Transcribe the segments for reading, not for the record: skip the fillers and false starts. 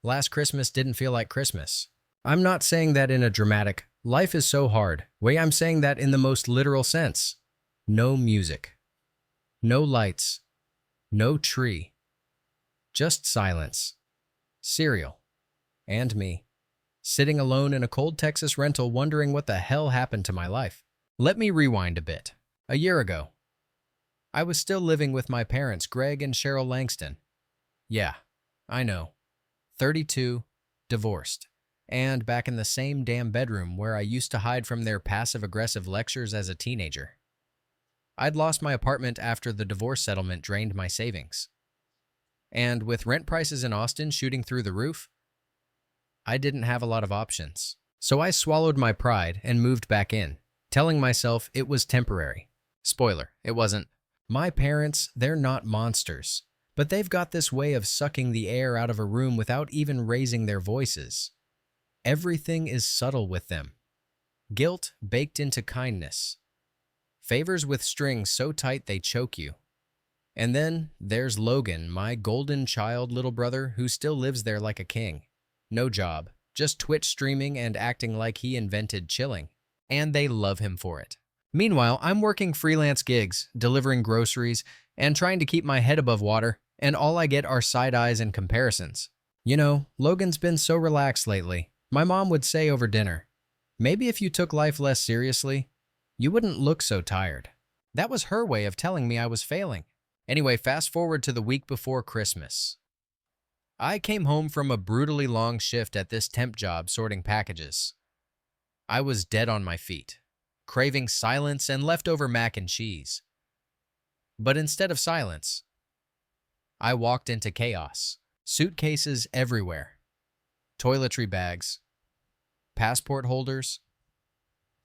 Last Christmas didn't feel like Christmas. I'm not saying that in a dramatic, life is so hard way. I'm saying that in the most literal sense. No music, no lights, no tree, just silence, cereal, and me, sitting alone in a cold Texas rental wondering what the hell happened to my life. Let me rewind a bit. A year ago, I was still living with my parents, Greg and Cheryl Langston. Yeah, I know. 32, divorced, and back in the same damn bedroom where I used to hide from their passive-aggressive lectures as a teenager. I'd lost my apartment after the divorce settlement drained my savings. And with rent prices in Austin shooting through the roof, I didn't have a lot of options. So I swallowed my pride and moved back in, telling myself it was temporary. Spoiler, it wasn't. My parents, they're not monsters, but they've got this way of sucking the air out of a room without even raising their voices. Everything is subtle with them. Guilt baked into kindness. Favors with strings so tight they choke you. And then there's Logan, my golden child little brother who still lives there like a king. No job, just Twitch streaming and acting like he invented chilling. And they love him for it. Meanwhile, I'm working freelance gigs, delivering groceries, and trying to keep my head above water, and all I get are side eyes and comparisons. You know, Logan's been so relaxed lately. My mom would say over dinner, maybe if you took life less seriously, you wouldn't look so tired. That was her way of telling me I was failing. Anyway, fast forward to the week before Christmas. I came home from a brutally long shift at this temp job sorting packages. I was dead on my feet, craving silence and leftover mac and cheese. But instead of silence, I walked into chaos. Suitcases everywhere, toiletry bags, passport holders.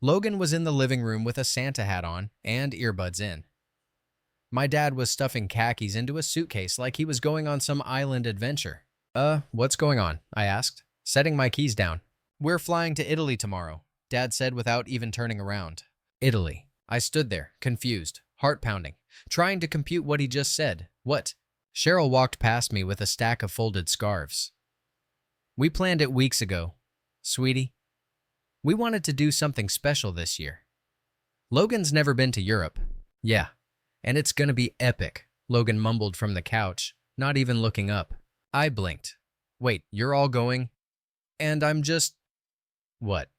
Logan was in the living room with a Santa hat on and earbuds in. My dad was stuffing khakis into a suitcase like he was going on some island adventure. What's going on? I asked, setting my keys down. We're flying to Italy tomorrow, Dad said without even turning around. Italy. I stood there, confused, heart pounding, trying to compute what he just said. What? Cheryl walked past me with a stack of folded scarves. We planned it weeks ago, sweetie. We wanted to do something special this year. Logan's never been to Europe. Yeah, and it's gonna be epic, Logan mumbled from the couch, not even looking up. I blinked. Wait, you're all going? And I'm just... What?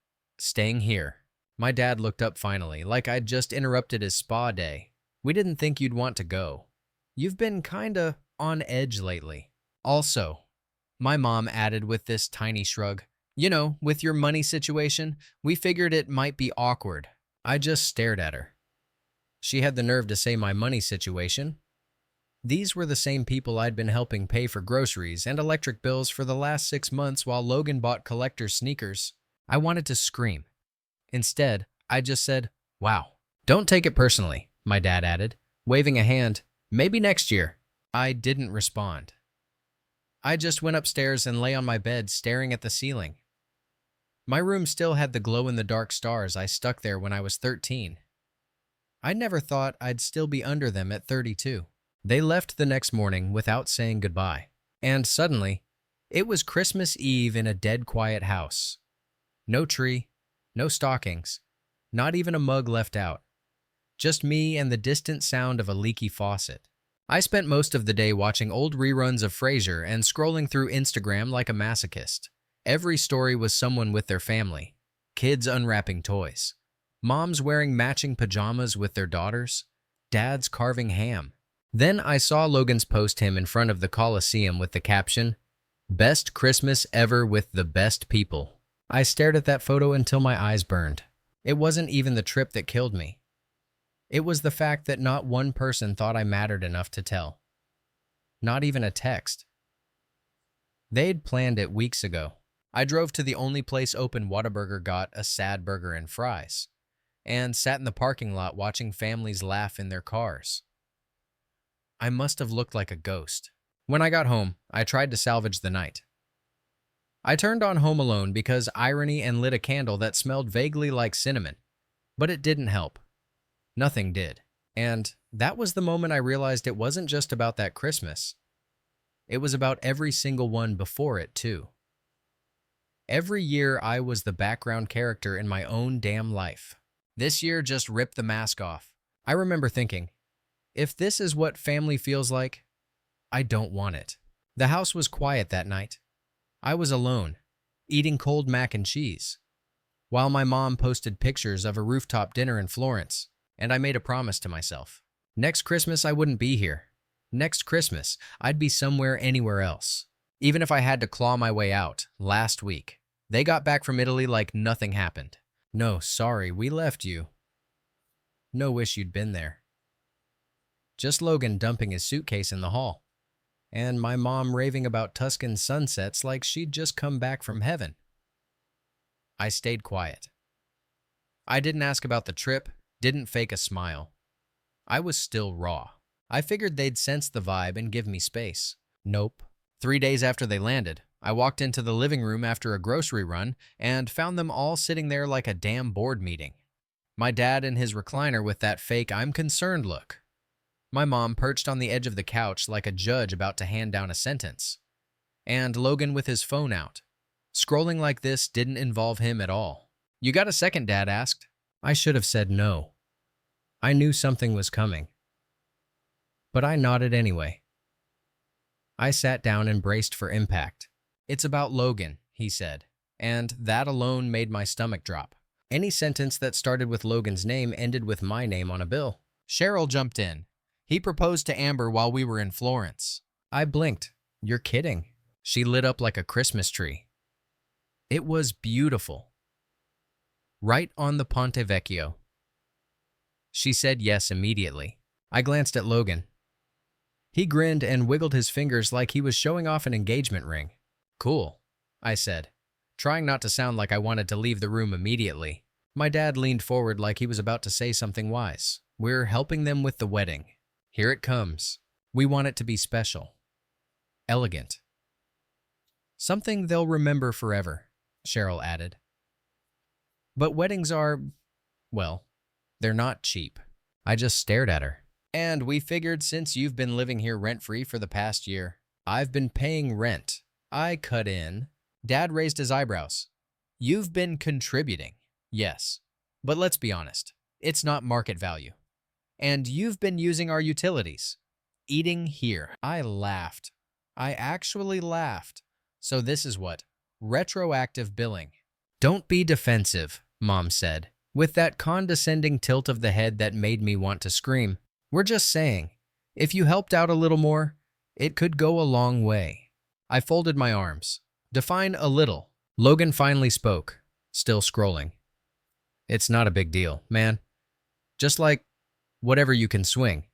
Staying here. My dad looked up finally, like I'd just interrupted his spa day. We didn't think you'd want to go. You've been kinda on edge lately. Also, my mom added with this tiny shrug, you know, with your money situation, we figured it might be awkward. I just stared at her. She had the nerve to say my money situation. These were the same people I'd been helping pay for groceries and electric bills for the last 6 months while Logan bought collector sneakers. I wanted to scream. Instead, I just said, wow. Don't take it personally, my dad added, waving a hand. Maybe next year. I didn't respond. I just went upstairs and lay on my bed staring at the ceiling. My room still had the glow-in-the-dark stars I stuck there when I was 13. I never thought I'd still be under them at 32. They left the next morning without saying goodbye. And suddenly, it was Christmas Eve in a dead quiet house. No tree, no stockings, not even a mug left out. Just me and the distant sound of a leaky faucet. I spent most of the day watching old reruns of Frasier and scrolling through Instagram like a masochist. Every story was someone with their family, kids unwrapping toys, moms wearing matching pajamas with their daughters, dads carving ham. Then I saw Logan's post him in front of the Coliseum with the caption, "Best Christmas ever with the best people." I stared at that photo until my eyes burned. It wasn't even the trip that killed me. It was the fact that not one person thought I mattered enough to tell. Not even a text. They'd planned it weeks ago. I drove to the only place open Whataburger got a sad burger and fries, and sat in the parking lot watching families laugh in their cars. I must have looked like a ghost. When I got home, I tried to salvage the night. I turned on Home Alone because irony and lit a candle that smelled vaguely like cinnamon, but it didn't help. Nothing did. And that was the moment I realized it wasn't just about that Christmas. It was about every single one before it, too. Every year, I was the background character in my own damn life. This year just ripped the mask off. I remember thinking, if this is what family feels like, I don't want it. The house was quiet that night. I was alone, eating cold mac and cheese, while my mom posted pictures of a rooftop dinner in Florence, and I made a promise to myself. Next Christmas, I wouldn't be here. Next Christmas, I'd be somewhere anywhere else. Even if I had to claw my way out, last week, they got back from Italy like nothing happened. No, sorry, we left you. No, wish you'd been there. Just Logan dumping his suitcase in the hall, and my mom raving about Tuscan sunsets like she'd just come back from heaven. I stayed quiet. I didn't ask about the trip, didn't fake a smile. I was still raw. I figured they'd sense the vibe and give me space. Nope. 3 days after they landed, I walked into the living room after a grocery run and found them all sitting there like a damn board meeting. My dad in his recliner with that fake "I'm concerned" look. My mom perched on the edge of the couch like a judge about to hand down a sentence. And Logan with his phone out. Scrolling like this didn't involve him at all. "You got a second?" Dad asked. I should have said no. I knew something was coming. But I nodded anyway. I sat down and braced for impact. "It's about Logan," he said, and that alone made my stomach drop. Any sentence that started with Logan's name ended with my name on a bill. Cheryl jumped in. "He proposed to Amber while we were in Florence." I blinked. "You're kidding." She lit up like a Christmas tree. It was beautiful. Right on the Ponte Vecchio. She said yes immediately. I glanced at Logan. He grinned and wiggled his fingers like he was showing off an engagement ring. "Cool," I said, trying not to sound like I wanted to leave the room immediately. My dad leaned forward like he was about to say something wise. "We're helping them with the wedding. Here it comes. We want it to be special. Elegant. Something they'll remember forever," Cheryl added. "But weddings are, well, they're not cheap." I just stared at her. "And we figured since you've been living here rent-free for the past year, I've been paying rent." I cut in. Dad raised his eyebrows. "You've been contributing." "Yes, but let's be honest. It's not market value. And you've been using our utilities. Eating here." I laughed. I actually laughed. "So this is what? Retroactive billing." "Don't be defensive," Mom said, with that condescending tilt of the head that made me want to scream. "We're just saying, if you helped out a little more, it could go a long way." I folded my arms. "Define a little." Logan finally spoke, still scrolling. "It's not a big deal, man. Just like whatever you can swing.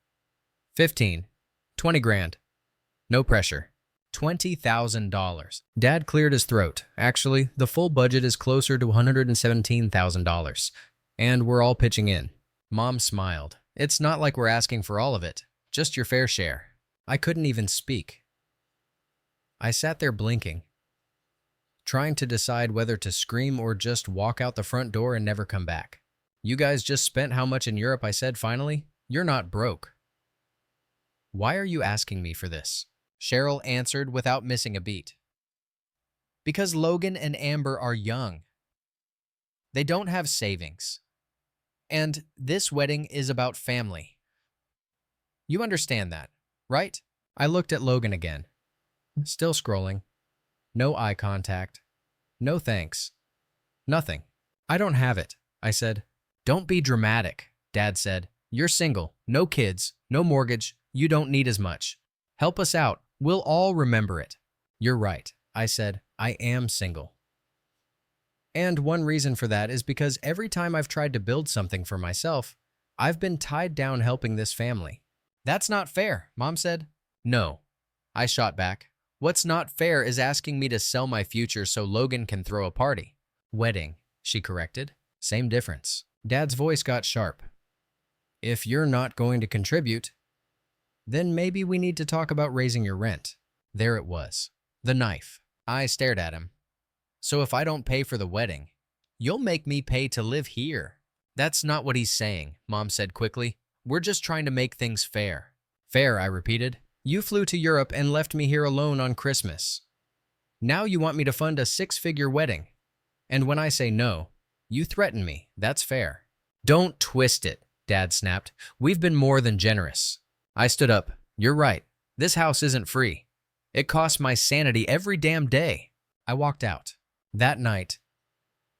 15, 20 grand. No pressure. $20,000. Dad cleared his throat. "Actually, the full budget is closer to $117,000, and we're all pitching in." Mom smiled. "It's not like we're asking for all of it, just your fair share." I couldn't even speak. I sat there blinking, trying to decide whether to scream or just walk out the front door and never come back. "You guys just spent how much in Europe?" I said finally. "You're not broke." "Why are you asking me for this?" Cheryl answered without missing a beat. "Because Logan and Amber are young. They don't have savings. And this wedding is about family. You understand that, right?" I looked at Logan again. Still scrolling. No eye contact. No thanks. Nothing. "I don't have it," I said. "Don't be dramatic," Dad said. "You're single, no kids, no mortgage. You don't need as much. Help us out. We'll all remember it." "You're right," I said. "I am single. And one reason for that is because every time I've tried to build something for myself, I've been tied down helping this family." "That's not fair," Mom said. "No," I shot back. "What's not fair is asking me to sell my future so Logan can throw a party." "Wedding," she corrected. "Same difference." Dad's voice got sharp. "If you're not going to contribute, then maybe we need to talk about raising your rent." There it was. The knife. I stared at him. "So if I don't pay for the wedding, you'll make me pay to live here?" "That's not what he's saying," Mom said quickly. "We're just trying to make things fair." "Fair," I repeated. You flew to Europe and left me here alone on Christmas. Now you want me to fund a six-figure wedding. And when I say no, you threaten me. That's fair. Don't twist it, Dad snapped. We've been more than generous. I stood up. You're right. This house isn't free. It costs my sanity every damn day. I walked out. That night,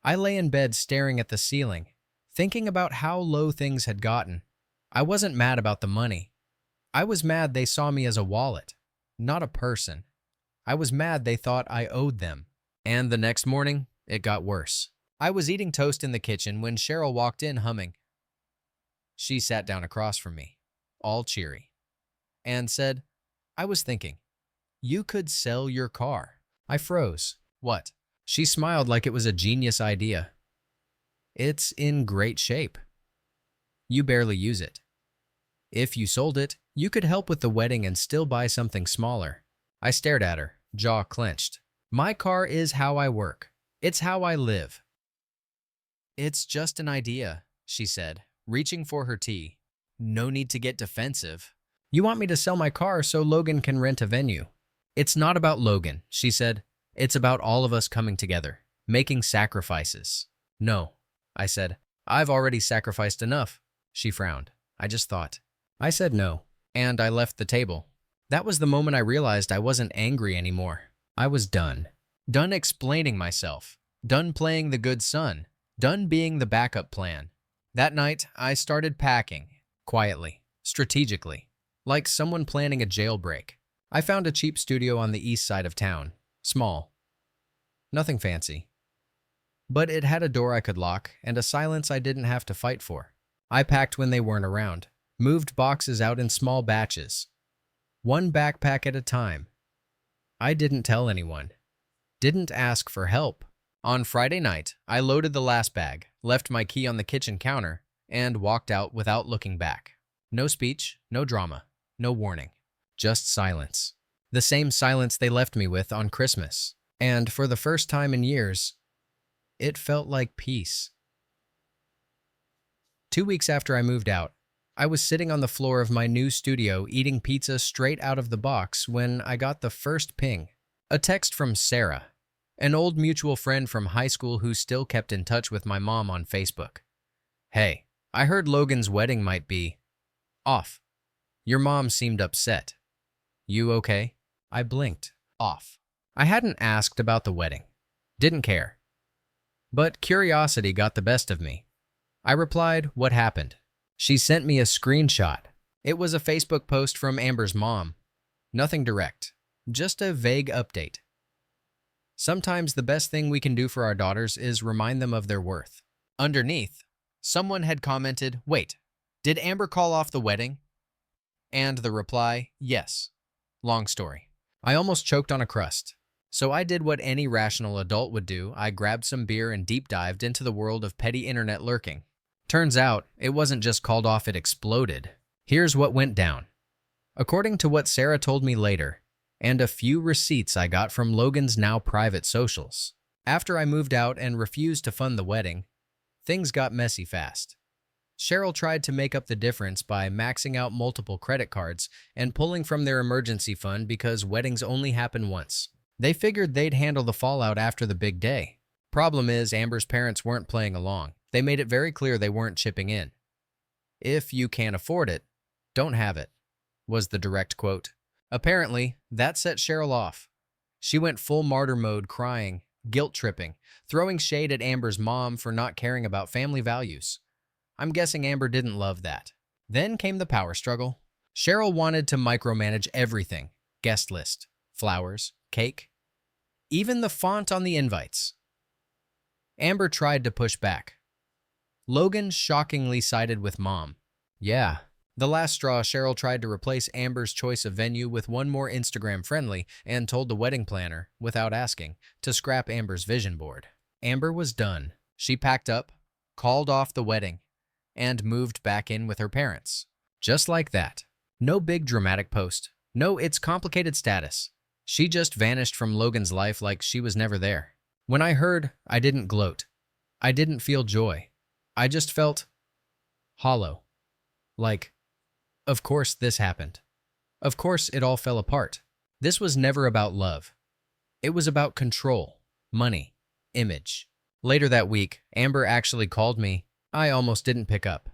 I lay in bed staring at the ceiling, thinking about how low things had gotten. I wasn't mad about the money. I was mad they saw me as a wallet, not a person. I was mad they thought I owed them. And the next morning, it got worse. I was eating toast in the kitchen when Cheryl walked in humming. She sat down across from me, all cheery, and said, I was thinking, you could sell your car. I froze. What? She smiled like it was a genius idea. It's in great shape. You barely use it. If you sold it, you could help with the wedding and still buy something smaller. I stared at her, jaw clenched. My car is how I work. It's how I live. It's just an idea, she said, reaching for her tea. No need to get defensive. You want me to sell my car so Logan can rent a venue. It's not about Logan, she said. It's about all of us coming together, making sacrifices. No, I said. I've already sacrificed enough. She frowned. I just thought. I said no, and I left the table. That was the moment I realized I wasn't angry anymore. I was done. Done explaining myself. Done playing the good son. Done being the backup plan. That night, I started packing, quietly, strategically, like someone planning a jailbreak. I found a cheap studio on the east side of town. Small. Nothing fancy. But it had a door I could lock and a silence I didn't have to fight for. I packed when they weren't around. Moved boxes out in small batches. One backpack at a time. I didn't tell anyone. Didn't ask for help. On Friday night, I loaded the last bag, left my key on the kitchen counter, and walked out without looking back. No speech, no drama, no warning. Just silence. The same silence they left me with on Christmas. And for the first time in years, it felt like peace. 2 weeks after I moved out, I was sitting on the floor of my new studio eating pizza straight out of the box when I got the first ping. A text from Sarah, an old mutual friend from high school who still kept in touch with my mom on Facebook. Hey, I heard Logan's wedding might be off. Your mom seemed upset. You okay? I blinked. Off. I hadn't asked about the wedding. Didn't care. But curiosity got the best of me. I replied, what happened? She sent me a screenshot. It was a Facebook post from Amber's mom. Nothing direct. Just a vague update. Sometimes the best thing we can do for our daughters is remind them of their worth. Underneath, someone had commented, wait, did Amber call off the wedding? And the reply, yes. Long story. I almost choked on a crust. So I did what any rational adult would do. I grabbed some beer and deep dived into the world of petty internet lurking. Turns out, it wasn't just called off, it exploded. Here's what went down. According to what Sarah told me later, and a few receipts I got from Logan's now private socials, after I moved out and refused to fund the wedding, things got messy fast. Cheryl tried to make up the difference by maxing out multiple credit cards and pulling from their emergency fund because weddings only happen once. They figured they'd handle the fallout after the big day. Problem is, Amber's parents weren't playing along. They made it very clear they weren't chipping in. If you can't afford it, don't have it, was the direct quote. Apparently, that set Cheryl off. She went full martyr mode, crying, guilt-tripping, throwing shade at Amber's mom for not caring about family values. I'm guessing Amber didn't love that. Then came the power struggle. Cheryl wanted to micromanage everything. Guest list, flowers, cake, even the font on the invites. Amber tried to push back. Logan shockingly sided with Mom. Yeah. The last straw, Cheryl tried to replace Amber's choice of venue with one more Instagram-friendly and told the wedding planner, without asking, to scrap Amber's vision board. Amber was done. She packed up, called off the wedding, and moved back in with her parents. Just like that. No big dramatic post. No it's complicated status. She just vanished from Logan's life like she was never there. When I heard, I didn't gloat. I didn't feel joy. I just felt hollow. Like, of course this happened. Of course, it all fell apart. This was never about love. It was about control, money, image. Later that week, Amber actually called me. I almost didn't pick up.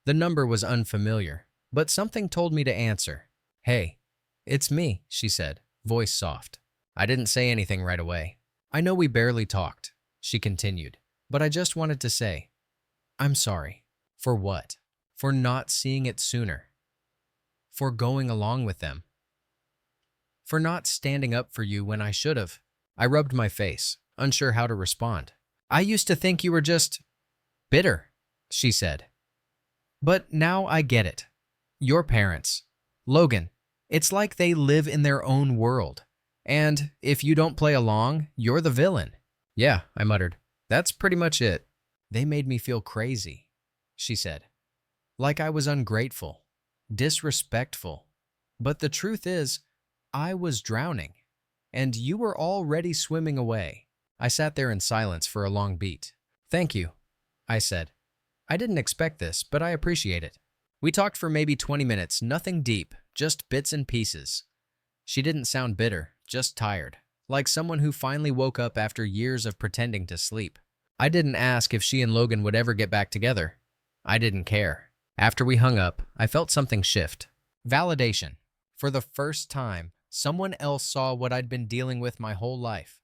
The number was unfamiliar, but something told me to answer. "Hey, it's me," she said, voice soft. I didn't say anything right away. "I know we barely talked," she continued, "but I just wanted to say, I'm sorry." "For what?" "For not seeing it sooner. For going along with them. For not standing up for you when I should have." I rubbed my face, unsure how to respond. "I used to think you were just bitter," she said. "But now I get it. Your parents, Logan, it's like they live in their own world. And if you don't play along, you're the villain." "Yeah," I muttered. "That's pretty much it." "They made me feel crazy," she said. "Like I was ungrateful, disrespectful. But the truth is, I was drowning, and you were already swimming away." I sat there in silence for a long beat. "Thank you," I said. "I didn't expect this, but I appreciate it." We talked for maybe 20 minutes, nothing deep, just bits and pieces. She didn't sound bitter, just tired, like someone who finally woke up after years of pretending to sleep. I didn't ask if she and Logan would ever get back together. I didn't care. After we hung up, I felt something shift. Validation. For the first time, someone else saw what I'd been dealing with my whole life.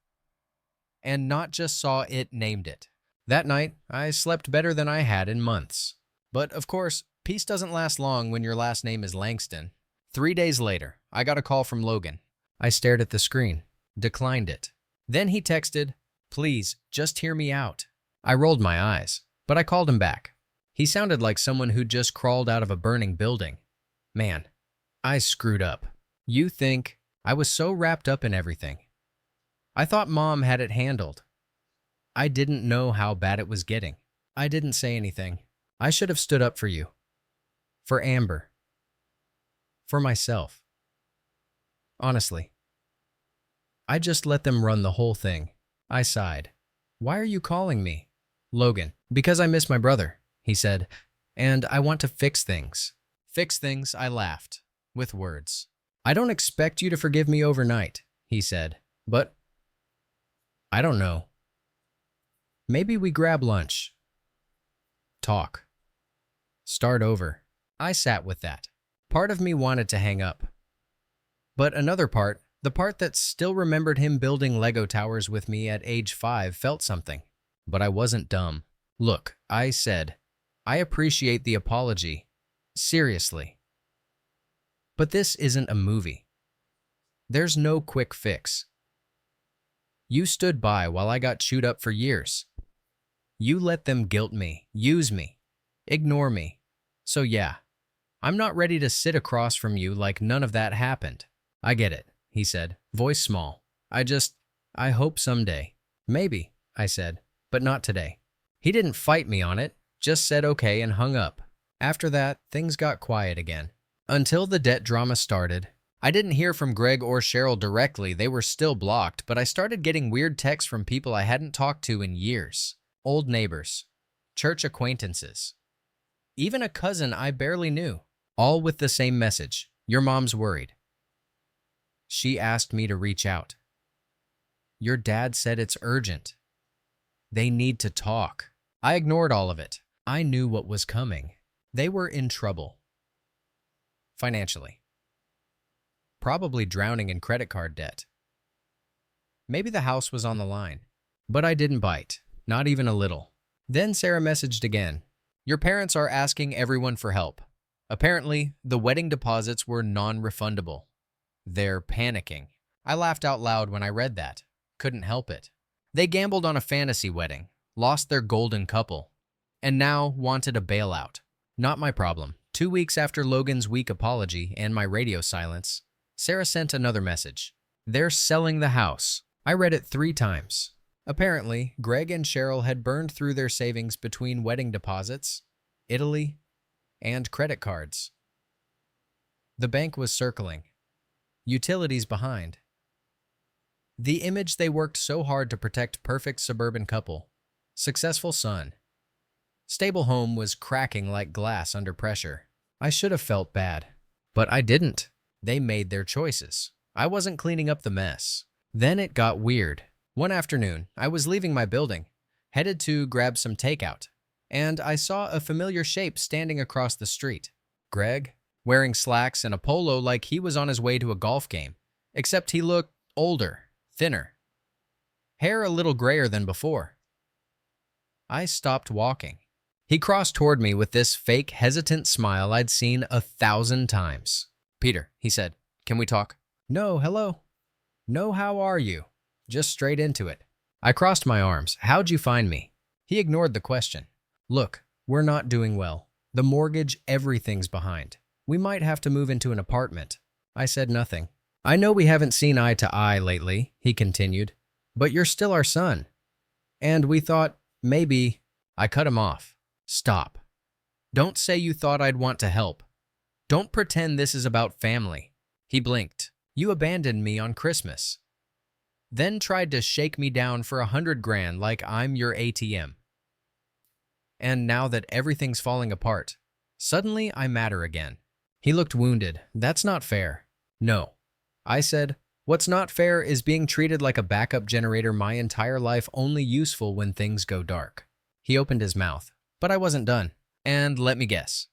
And not just saw it, named it. That night, I slept better than I had in months. But of course, peace doesn't last long when your last name is Langston. 3 days later, I got a call from Logan. I stared at the screen, declined it. Then he texted, "Please, just hear me out." I rolled my eyes, but I called him back. He sounded like someone who'd just crawled out of a burning building. Man, I screwed up. You think? I was so wrapped up in everything. I thought Mom had it handled. I didn't know how bad it was getting. I didn't say anything. I should have stood up for you. For Amber. For myself. Honestly. I just let them run the whole thing. I sighed. "Why are you calling me?" "Logan, because I miss my brother," he said, "and I want to fix things." "Fix things," I laughed, with words. "I don't expect you to forgive me overnight," he said, "but I don't know. Maybe we grab lunch. Talk. Start over." I sat with that. Part of me wanted to hang up. But another part, the part that still remembered him building Lego towers with me at age 5, felt something. But I wasn't dumb. "Look," I said, "I appreciate the apology. Seriously. But this isn't a movie. There's no quick fix. You stood by while I got chewed up for years. You let them guilt me, use me, ignore me. So yeah, I'm not ready to sit across from you like none of that happened." "I get it," he said, voice small. I hope someday." "Maybe," I said, "but not today." He didn't fight me on it, just said okay and hung up. After that, things got quiet again. Until the debt drama started. I didn't hear from Greg or Cheryl directly, they were still blocked, but I started getting weird texts from people I hadn't talked to in years. Old neighbors, church acquaintances, even a cousin I barely knew, all with the same message: "Your mom's worried. She asked me to reach out. Your dad said it's urgent. They need to talk." I ignored all of it. I knew what was coming. They were in trouble. Financially. Probably drowning in credit card debt. Maybe the house was on the line. But I didn't bite, not even a little. Then Sarah messaged again. "Your parents are asking everyone for help. Apparently, the wedding deposits were non-refundable. They're panicking." I laughed out loud when I read that. Couldn't help it. They gambled on a fantasy wedding, lost their golden couple, and now wanted a bailout. Not my problem. 2 weeks after Logan's weak apology and my radio silence, Sarah sent another message. "They're selling the house." I read it 3 times. Apparently, Greg and Cheryl had burned through their savings between wedding deposits, Italy, and credit cards. The bank was circling. Utilities behind. The image they worked so hard to protect: perfect suburban couple, successful son. Stable home was cracking like glass under pressure. I should have felt bad, but I didn't. They made their choices. I wasn't cleaning up the mess. Then it got weird. One afternoon, I was leaving my building, headed to grab some takeout, and I saw a familiar shape standing across the street. Greg, wearing slacks and a polo like he was on his way to a golf game, except he looked older, thinner, hair a little grayer than before. I stopped walking. He crossed toward me with this fake, hesitant smile I'd seen 1,000 times. "Peter," he said, "can we talk?" "No, hello." "No, how are you?" Just straight into it. I crossed my arms. "How'd you find me?" He ignored the question. "Look, we're not doing well. The mortgage, everything's behind. We might have to move into an apartment." I said nothing. "I know we haven't seen eye to eye lately," he continued, "but you're still our son. And we thought, maybe—" I cut him off. "Stop. Don't say you thought I'd want to help. Don't pretend this is about family." He blinked. "You abandoned me on Christmas. Then tried to shake me down for 100 grand like I'm your ATM. And now that everything's falling apart, suddenly I matter again." He looked wounded. "That's not fair." "No." I said, "What's not fair is being treated like a backup generator my entire life, only useful when things go dark." He opened his mouth, but I wasn't done. "And let me guess.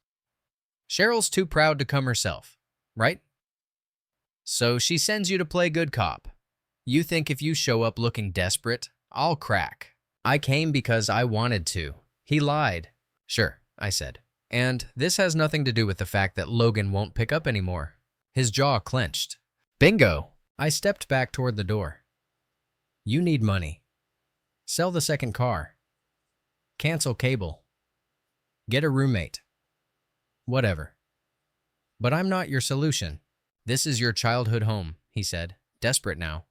Cheryl's too proud to come herself, right? So she sends you to play good cop. You think if you show up looking desperate, I'll crack." "I came because I wanted to." He lied. "Sure," I said. "And this has nothing to do with the fact that Logan won't pick up anymore." His jaw clenched. "Bingo!" I stepped back toward the door. "You need money. Sell the second car. Cancel cable. Get a roommate. Whatever. But I'm not your solution. This is your childhood home," he said, desperate now.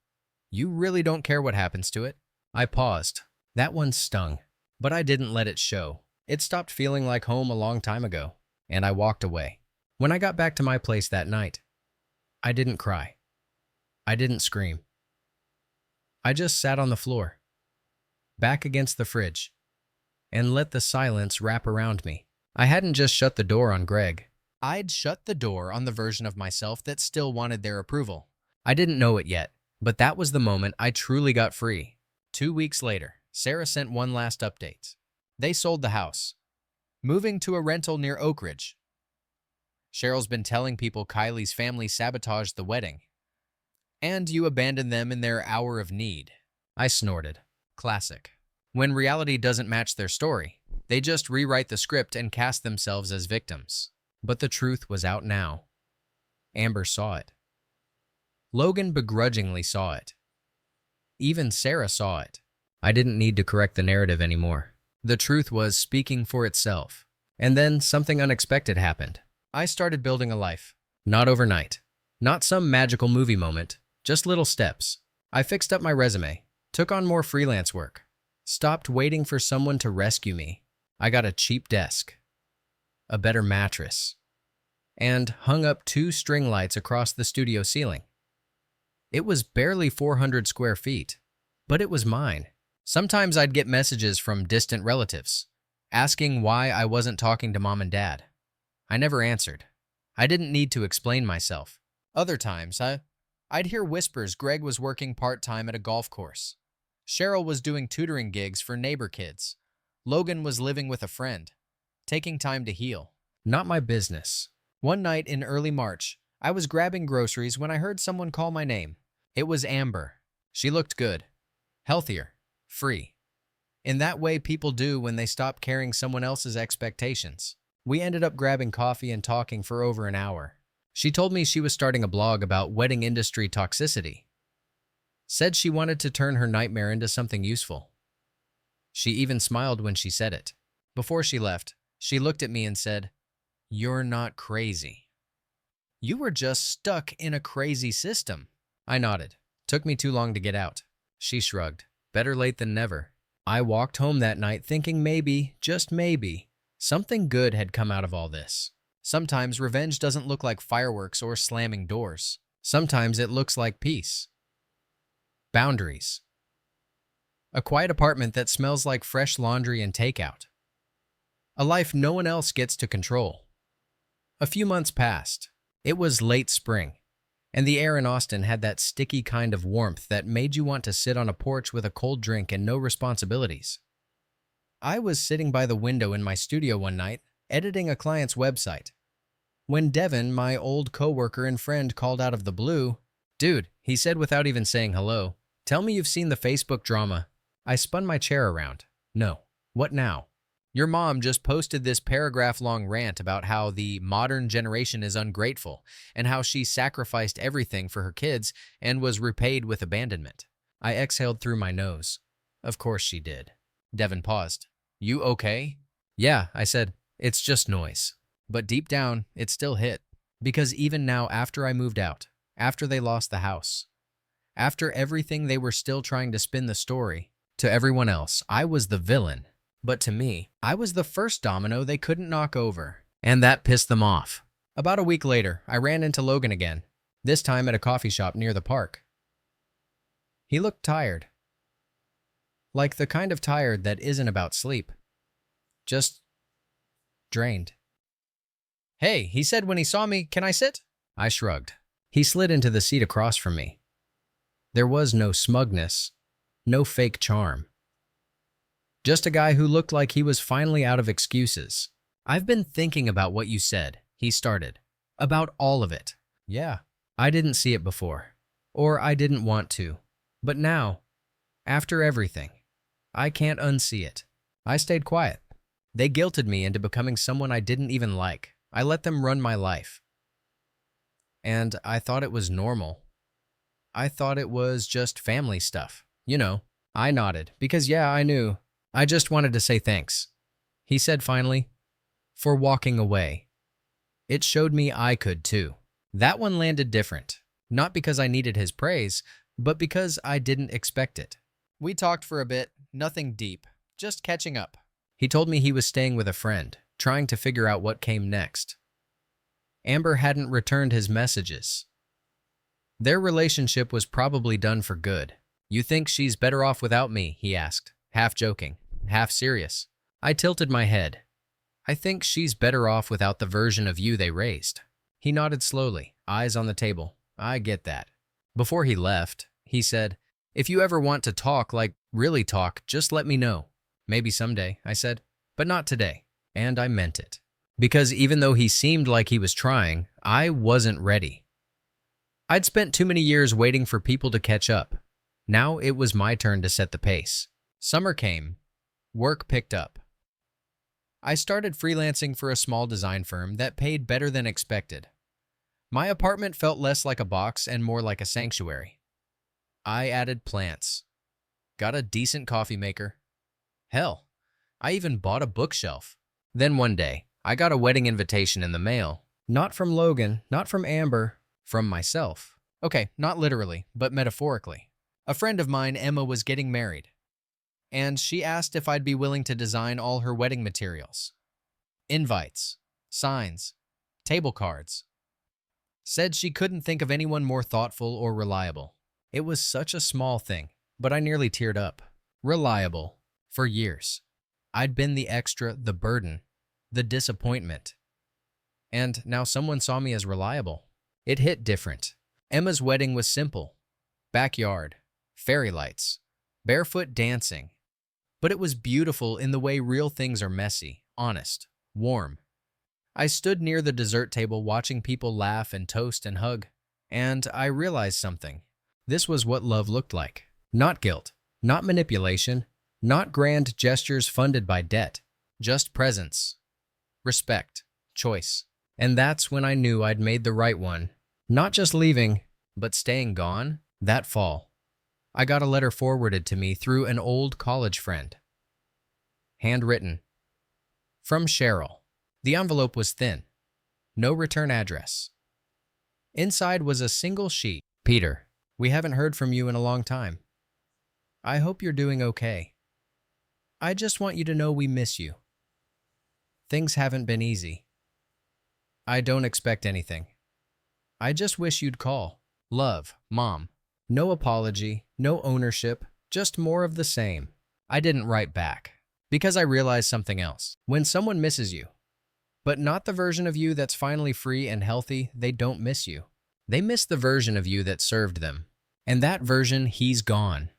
"You really don't care what happens to it?" I paused. That one stung, but I didn't let it show. It stopped feeling like home a long time ago, and I walked away. When I got back to my place that night, I didn't cry. I didn't scream. I just sat on the floor, back against the fridge, and let the silence wrap around me. I hadn't just shut the door on Greg. I'd shut the door on the version of myself that still wanted their approval. I didn't know it yet, but that was the moment I truly got free. 2 weeks later, Sarah sent one last update. They sold the house, moving to a rental near Oak Ridge. Cheryl's been telling people Kylie's family sabotaged the wedding, and you abandoned them in their hour of need. I snorted. Classic. When reality doesn't match their story, they just rewrite the script and cast themselves as victims. But the truth was out now. Amber saw it. Logan begrudgingly saw it. Even Sarah saw it. I didn't need to correct the narrative anymore. The truth was speaking for itself. And then something unexpected happened. I started building a life. Not overnight. Not some magical movie moment. Just little steps. I fixed up my resume. Took on more freelance work. Stopped waiting for someone to rescue me. I got a cheap desk, a better mattress, and hung up 2 string lights across the studio ceiling. It was barely 400 square feet, but it was mine. Sometimes I'd get messages from distant relatives, asking why I wasn't talking to mom and dad. I never answered. I didn't need to explain myself. Other times, I'd hear whispers Greg was working part-time at a golf course. Cheryl was doing tutoring gigs for neighbor kids. Logan was living with a friend, taking time to heal. Not my business. One night in early March, I was grabbing groceries when I heard someone call my name. It was Amber. She looked good, healthier, free. In that way people do when they stop carrying someone else's expectations. We ended up grabbing coffee and talking for over an hour. She told me she was starting a blog about wedding industry toxicity. Said she wanted to turn her nightmare into something useful. She even smiled when she said it. Before she left, she looked at me and said, "You're not crazy. You were just stuck in a crazy system." I nodded. Took me too long to get out. She shrugged. Better late than never. I walked home that night thinking maybe, just maybe, something good had come out of all this. Sometimes revenge doesn't look like fireworks or slamming doors. Sometimes it looks like peace. Boundaries. A quiet apartment that smells like fresh laundry and takeout. A life no one else gets to control. A few months passed. It was late spring. And the air in Austin had that sticky kind of warmth that made you want to sit on a porch with a cold drink and no responsibilities. I was sitting by the window in my studio one night, editing a client's website, when Devin, my old coworker and friend, called out of the blue. "Dude," he said without even saying hello, "tell me you've seen the Facebook drama." I spun my chair around. "No. What now?" "Your mom just posted this paragraph-long rant about how the modern generation is ungrateful and how she sacrificed everything for her kids and was repaid with abandonment." I exhaled through my nose. "Of course she did." Devin paused. "You okay?" "Yeah," I said. "It's just noise." But deep down, it still hit. Because even now, after I moved out, after they lost the house, after everything, they were still trying to spin the story. To everyone else, I was the villain. But to me, I was the first domino they couldn't knock over. And that pissed them off. About a week later, I ran into Logan again, this time at a coffee shop near the park. He looked tired. Like the kind of tired that isn't about sleep. Just drained. "Hey," he said when he saw me, "can I sit?" I shrugged. He slid into the seat across from me. There was no smugness, no fake charm. Just a guy who looked like he was finally out of excuses. "I've been thinking about what you said," he started. "About all of it." Yeah, I didn't see it before. Or I didn't want to. But now, after everything, I can't unsee it. I stayed quiet. They guilted me into becoming someone I didn't even like. I let them run my life. And I thought it was normal. I thought it was just family stuff. You know. I nodded, because yeah, I knew. "I just wanted to say thanks," he said finally, "for walking away. It showed me I could too." That one landed different. Not because I needed his praise, but because I didn't expect it. We talked for a bit, nothing deep, just catching up. He told me he was staying with a friend, trying to figure out what came next. Amber hadn't returned his messages. Their relationship was probably done for good. "You think she's better off without me?" he asked, half joking, half serious. I tilted my head. "I think she's better off without the version of you they raised." He nodded slowly, eyes on the table. "I get that." Before he left, he said, "If you ever want to talk, like really talk, just let me know." "Maybe someday," I said, "but not today." And I meant it. Because even though he seemed like he was trying, I wasn't ready. I'd spent too many years waiting for people to catch up. Now it was my turn to set the pace. Summer came. Work picked up. I started freelancing for a small design firm that paid better than expected. My apartment felt less like a box and more like a sanctuary. I added plants. Got a decent coffee maker. Hell, I even bought a bookshelf. Then one day, I got a wedding invitation in the mail. Not from Logan, not from Amber, from myself. Okay, not literally, but metaphorically. A friend of mine, Emma, was getting married, and she asked if I'd be willing to design all her wedding materials. Invites, signs, table cards. Said she couldn't think of anyone more thoughtful or reliable. It was such a small thing, but I nearly teared up. Reliable. For years. I'd been the extra, the burden, the disappointment. And now someone saw me as reliable. It hit different. Emma's wedding was simple. Backyard, fairy lights, barefoot dancing. But it was beautiful in the way real things are messy, honest, warm. I stood near the dessert table watching people laugh and toast and hug. And I realized something. This was what love looked like. Not guilt, not manipulation, not grand gestures funded by debt. Just presence, respect, choice. And that's when I knew I'd made the right one. Not just leaving, but staying gone. That fall, I got a letter forwarded to me through an old college friend. Handwritten. From Cheryl. The envelope was thin. No return address. Inside was a single sheet. "Peter, we haven't heard from you in a long time. I hope you're doing okay. I just want you to know we miss you. Things haven't been easy. I don't expect anything. I just wish you'd call. Love, Mom." No apology, no ownership, just more of the same. I didn't write back, because I realized something else. When someone misses you, but not the version of you that's finally free and healthy, they don't miss you. They miss the version of you that served them. And that version, he's gone.